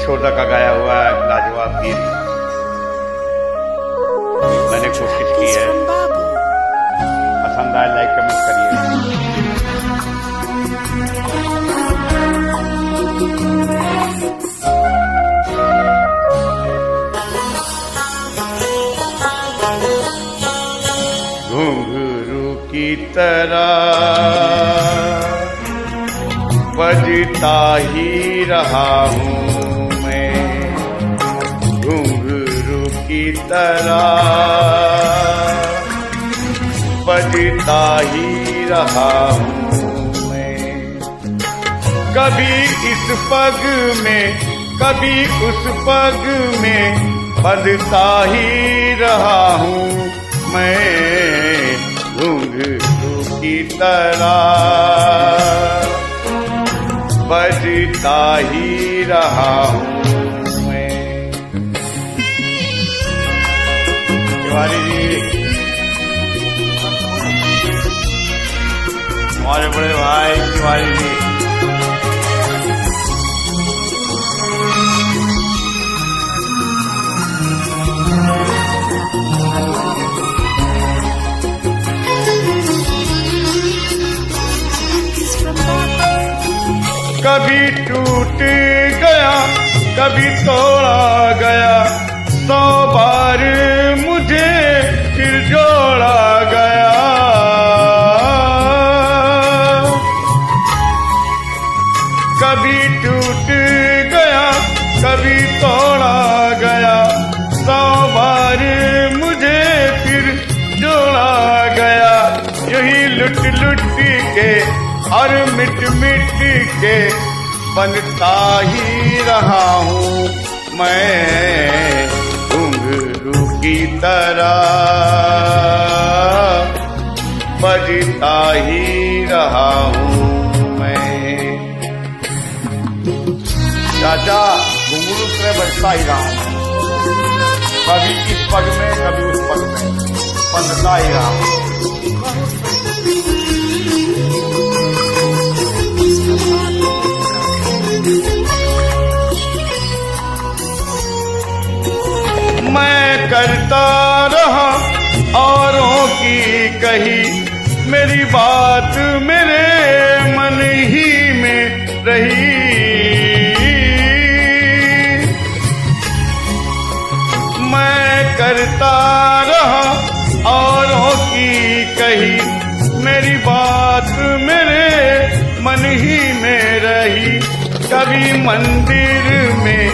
यशोदा का गाया हुआ लाजवाब गीत मैंने कोशिश की है। पसंद आए लाइक कमेंट करिए। घुंघरू की तरह बजता ही रहा हूँ मैं, घुंघरू की तरह बजता ही रहा हूँ मैं। कभी इस पग में कभी उस पग में बजता ही रहा हूँ मैं, घुंघरू की तरह बजता ही रहा हूँ मैं। तिवारी जी हमारे बड़े भाई तिवारी जी, कभी टूट गया कभी तोड़ा गया, 100 बार मुझे फिर जोड़ा गया। कभी टूट गया कभी तोड़ा गया, 100 बार मुझे फिर जोड़ा गया। यही लुट लुट के और मिट मिट के बनता ही रहा हूँ मैं, घुंघरू की तरह बजता ही रहा हूँ मैं। चाचा घुंघरू से बजता ही रहा हूँ, कभी इस पग में कभी उस पग में बनता ही रहा हूँ। मैं करता रहा औरों की कही, मेरी बात मेरे मन ही में रही। मैं करता रहा औरों की कही, मेरी बात मेरे मन ही में रही। कभी मंदिर में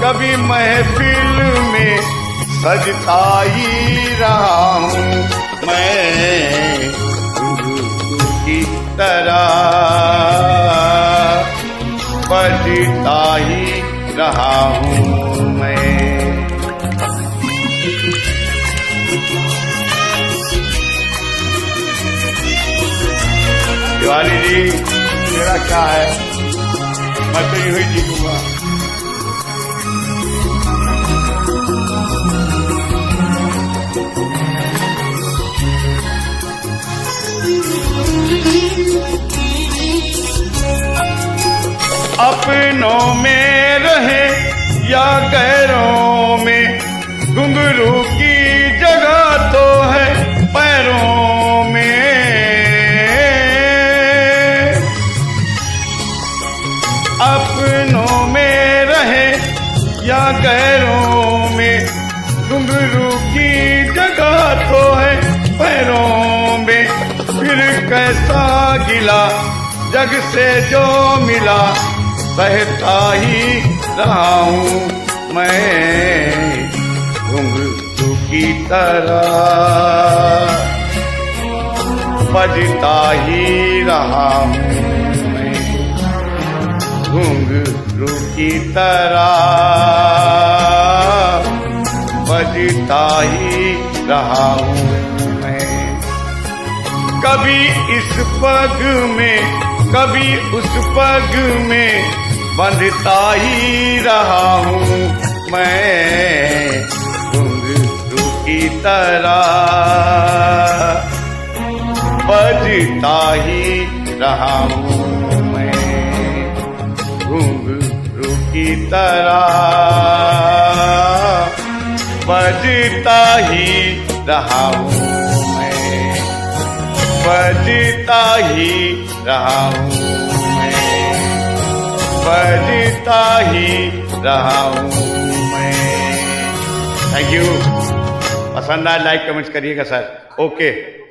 कभी महफिल में सजता ही रहा हूँ मैं, घुंघरू की तरह बजता ही रहा हूँ मैं। तिवारी जी मेरा क्या है, मैं तो यूं ही जीतूंगा। अपनों में रहे या गैरों में, घुंघरू की जगह तो है पैरों में। अपनों में रहे या गैरों में, घुंघरू की जगह तो है पैरों में। फिर कैसा गिला जग से जो मिला, बहता ही रहा हूँ मैं, घुंघरू की तरह बजता ही रहा हूँ मैं, घुंघरू की तरह बजता ही रहा हूँ मैं। कभी इस पग में कभी उस पग में बंधता ही रहा हूँ मैं, घुंघरू की तरह बजता ही रहा हूँ मैं, घुंघरू की तरह बजता ही रहा हूँ मैं, बजता ही रहा हूँ मैं, बजता ही रहा हूँ मैं। Thank you. पसंद आए लाइक कमेंट्स करिएगा सर। ओके।